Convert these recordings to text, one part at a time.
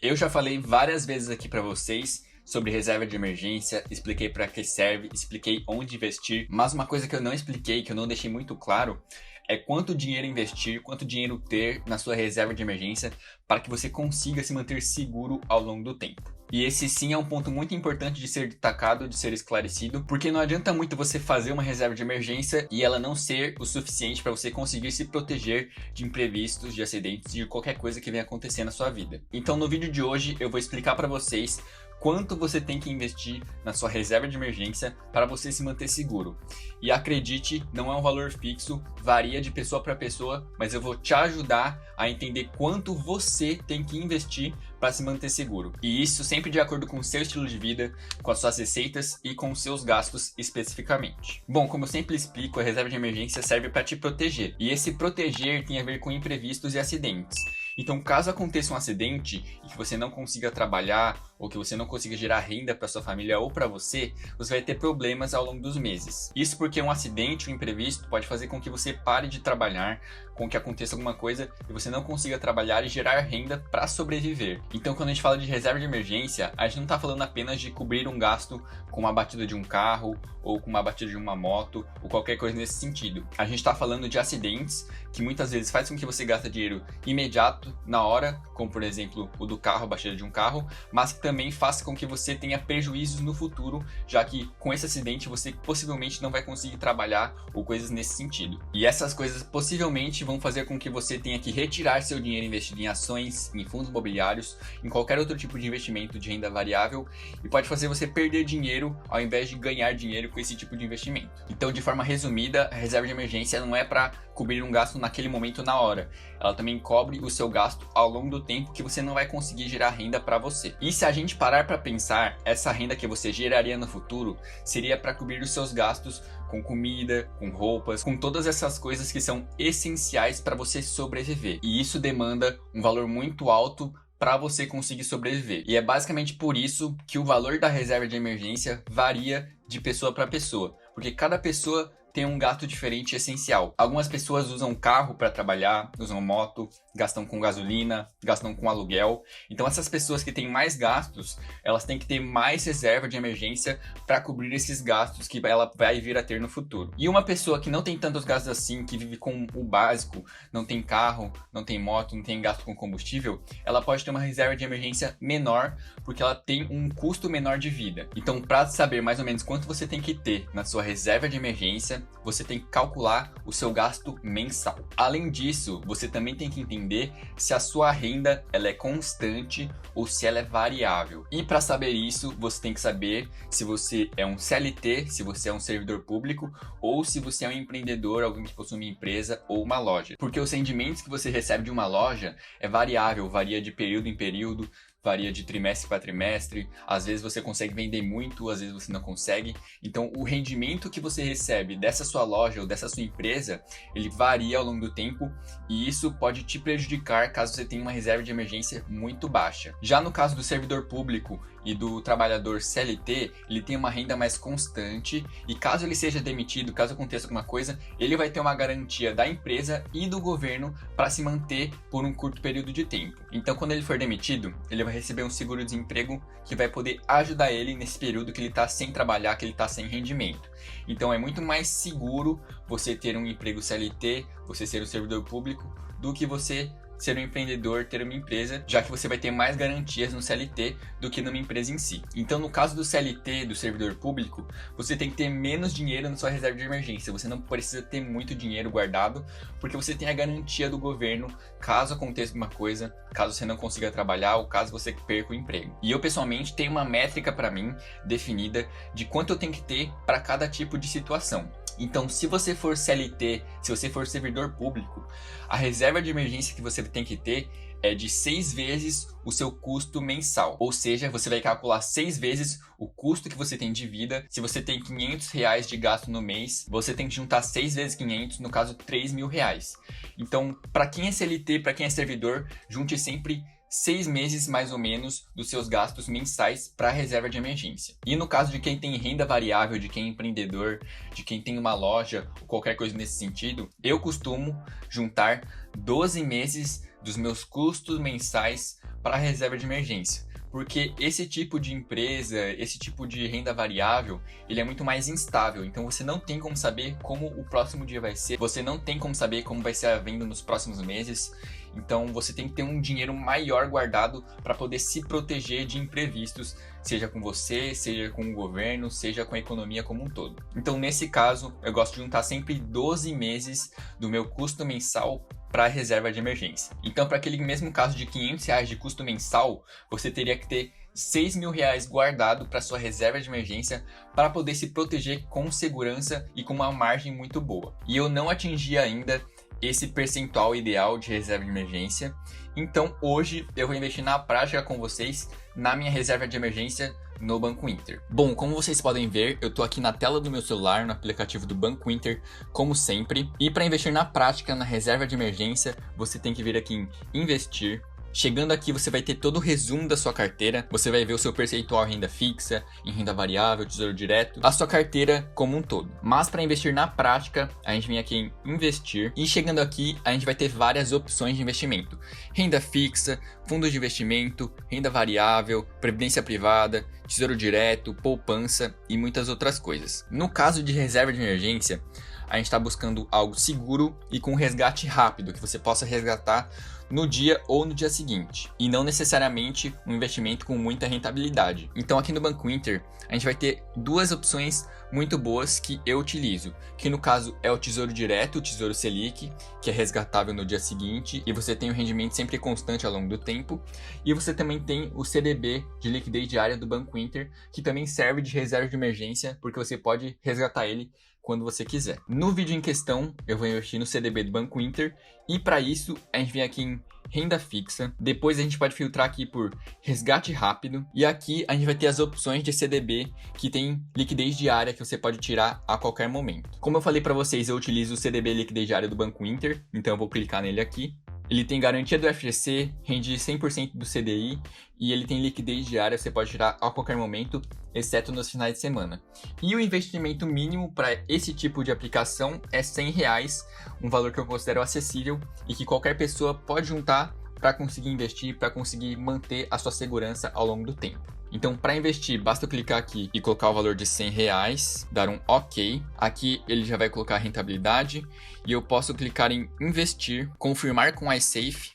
Eu já falei várias vezes aqui para vocês sobre reserva de emergência, expliquei para que serve, expliquei onde investir, mas uma coisa que eu não expliquei, que eu não deixei muito claro, é quanto dinheiro investir, quanto dinheiro ter na sua reserva de emergência para que você consiga se manter seguro ao longo do tempo. E esse sim é um ponto muito importante de ser destacado, de ser esclarecido, porque não adianta muito você fazer uma reserva de emergência e ela não ser o suficiente para você conseguir se proteger de imprevistos, de acidentes, de qualquer coisa que venha acontecer na sua vida. Então no vídeo de hoje eu vou explicar para vocês quanto você tem que investir na sua reserva de emergência para você se manter seguro. E acredite, não é um valor fixo, varia de pessoa para pessoa, mas eu vou te ajudar a entender quanto você tem que investir para se manter seguro. E isso sempre de acordo com o seu estilo de vida, com as suas receitas e com os seus gastos especificamente. Bom, como eu sempre explico, a reserva de emergência serve para te proteger. E esse proteger tem a ver com imprevistos e acidentes. Então, caso aconteça um acidente e que você não consiga trabalhar ou que você não consiga gerar renda para sua família ou para você, você vai ter problemas ao longo dos meses. Isso porque um acidente, um imprevisto, pode fazer com que você pare de trabalhar, com que aconteça alguma coisa e você não consiga trabalhar e gerar renda para sobreviver. Então, quando a gente fala de reserva de emergência, a gente não está falando apenas de cobrir um gasto com a batida de um carro ou com uma batida de uma moto ou qualquer coisa nesse sentido. A gente está falando de acidentes que muitas vezes faz com que você gaste dinheiro imediato, na hora, como por exemplo o do carro, a batida de um carro, mas que também faça com que você tenha prejuízos no futuro, já que com esse acidente você possivelmente não vai conseguir trabalhar ou coisas nesse sentido. E essas coisas possivelmente vão fazer com que você tenha que retirar seu dinheiro investido em ações, em fundos imobiliários, em qualquer outro tipo de investimento de renda variável e pode fazer você perder dinheiro ao invés de ganhar dinheiro com esse tipo de investimento. Então, de forma resumida, a reserva de emergência não é para cobrir um gasto naquele momento na hora. Ela também cobre o seu gasto ao longo do tempo que você não vai conseguir gerar renda para você. E se a gente parar para pensar, essa renda que você geraria no futuro seria para cobrir os seus gastos com comida, com roupas, com todas essas coisas que são essenciais para você sobreviver. E isso demanda um valor muito alto para você conseguir sobreviver. E é basicamente por isso que o valor da reserva de emergência varia de pessoa para pessoa, porque cada pessoa tem um gasto diferente e essencial. Algumas pessoas usam carro para trabalhar, usam moto, gastam com gasolina, gastam com aluguel. Então essas pessoas que têm mais gastos, elas têm que ter mais reserva de emergência para cobrir esses gastos que ela vai vir a ter no futuro. E uma pessoa que não tem tantos gastos assim, que vive com o básico, não tem carro, não tem moto, não tem gasto com combustível, ela pode ter uma reserva de emergência menor, porque ela tem um custo menor de vida. Então, para saber mais ou menos quanto você tem que ter na sua reserva de emergência, você tem que calcular o seu gasto mensal. Além disso, você também tem que entender se a sua renda ela é constante ou se ela é variável. E para saber isso, você tem que saber se você é um CLT, se você é um servidor público ou se você é um empreendedor, alguém que possui uma empresa ou uma loja. Porque os rendimentos que você recebe de uma loja é variável, varia de período em período, varia de trimestre para trimestre, às vezes você consegue vender muito, às vezes você não consegue. Então o rendimento que você recebe dessa sua loja ou dessa sua empresa, ele varia ao longo do tempo e isso pode te prejudicar caso você tenha uma reserva de emergência muito baixa. Já no caso do servidor público e do trabalhador CLT, ele tem uma renda mais constante e caso ele seja demitido, caso aconteça alguma coisa, ele vai ter uma garantia da empresa e do governo para se manter por um curto período de tempo. Então quando ele for demitido, ele vai receber um seguro-desemprego que vai poder ajudar ele nesse período que ele está sem trabalhar, que ele está sem rendimento. Então é muito mais seguro você ter um emprego CLT, você ser um servidor público, do que você ser um empreendedor, ter uma empresa, já que você vai ter mais garantias no CLT do que numa empresa em si. Então, no caso do CLT, do servidor público, você tem que ter menos dinheiro na sua reserva de emergência. Você não precisa ter muito dinheiro guardado, porque você tem a garantia do governo caso aconteça alguma coisa, caso você não consiga trabalhar ou caso você perca o emprego. E eu, pessoalmente, tenho uma métrica para mim definida de quanto eu tenho que ter para cada tipo de situação. Então, se você for CLT, se você for servidor público, a reserva de emergência que você tem que ter é de 6 vezes o seu custo mensal. Ou seja, você vai calcular 6 vezes o custo que você tem de vida. Se você tem R$500 de gasto no mês, você tem que juntar 6 vezes 500, no caso R$3.000. Então, para quem é CLT, para quem é servidor, junte sempre 6 meses mais ou menos dos seus gastos mensais para a reserva de emergência. E no caso de quem tem renda variável, de quem é empreendedor, de quem tem uma loja ou qualquer coisa nesse sentido, eu costumo juntar 12 meses dos meus custos mensais para a reserva de emergência. Porque esse tipo de empresa, esse tipo de renda variável, ele é muito mais instável. Então você não tem como saber como o próximo dia vai ser. Você não tem como saber como vai ser a venda nos próximos meses. Então você tem que ter um dinheiro maior guardado para poder se proteger de imprevistos, seja com você, seja com o governo, seja com a economia como um todo. Então nesse caso, eu gosto de juntar sempre 12 meses do meu custo mensal para a reserva de emergência. Então, para aquele mesmo caso de R$500 de custo mensal, você teria que ter R$6.000 guardado para sua reserva de emergência para poder se proteger com segurança e com uma margem muito boa. E eu não atingi ainda esse percentual ideal de reserva de emergência. Então, hoje eu vou investir na prática com vocês na minha reserva de emergência no Banco Inter. Bom, como vocês podem ver, eu tô aqui na tela do meu celular, no aplicativo do Banco Inter, como sempre. E para investir na prática, na reserva de emergência, você tem que vir aqui em investir. Chegando aqui, você vai ter todo o resumo da sua carteira, você vai ver o seu percentual em renda fixa, em renda variável, tesouro direto, a sua carteira como um todo. Mas para investir na prática, a gente vem aqui em investir e chegando aqui, a gente vai ter várias opções de investimento. Renda fixa, fundos de investimento, renda variável, previdência privada, tesouro direto, poupança e muitas outras coisas. No caso de reserva de emergência, a gente está buscando algo seguro e com resgate rápido, que você possa resgatar no dia ou no dia seguinte, e não necessariamente um investimento com muita rentabilidade. Então aqui no Banco Inter, a gente vai ter duas opções muito boas que eu utilizo, que no caso é o Tesouro Direto, o Tesouro Selic, que é resgatável no dia seguinte, e você tem um rendimento sempre constante ao longo do tempo, e você também tem o CDB de liquidez diária do Banco Inter, que também serve de reserva de emergência, porque você pode resgatar ele quando você quiser. No vídeo em questão, eu vou investir no CDB do Banco Inter e para isso a gente vem aqui em renda fixa. Depois a gente pode filtrar aqui por resgate rápido e aqui a gente vai ter as opções de CDB que tem liquidez diária que você pode tirar a qualquer momento. Como eu falei para vocês, eu utilizo o CDB liquidez diária do Banco Inter, então eu vou clicar nele aqui. Ele tem garantia do FGC, rende 100% do CDI e ele tem liquidez diária, você pode tirar a qualquer momento, exceto nos finais de semana. E o investimento mínimo para esse tipo de aplicação é R$100, um valor que eu considero acessível e que qualquer pessoa pode juntar para conseguir investir, para conseguir manter a sua segurança ao longo do tempo. Então, para investir, basta eu clicar aqui e colocar o valor de R$100, dar um OK. Aqui ele já vai colocar a rentabilidade e eu posso clicar em investir, confirmar com iSafe.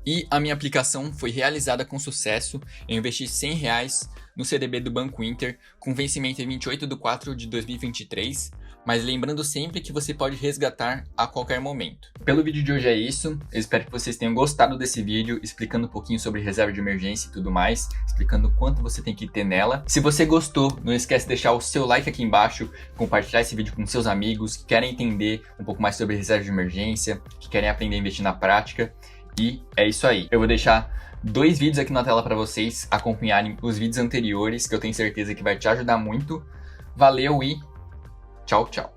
E a minha aplicação foi realizada com sucesso. Eu investi R$100 no CDB do Banco Inter, com vencimento em 28/4 de 2023. Mas lembrando sempre que você pode resgatar a qualquer momento. Pelo vídeo de hoje é isso. Eu espero que vocês tenham gostado desse vídeo, explicando um pouquinho sobre reserva de emergência e tudo mais, explicando quanto você tem que ter nela. Se você gostou, não esquece de deixar o seu like aqui embaixo, compartilhar esse vídeo com seus amigos que querem entender um pouco mais sobre reserva de emergência, que querem aprender a investir na prática. E é isso aí. Eu vou deixar 2 vídeos aqui na tela para vocês acompanharem os vídeos anteriores, que eu tenho certeza que vai te ajudar muito. Valeu e tchau, tchau.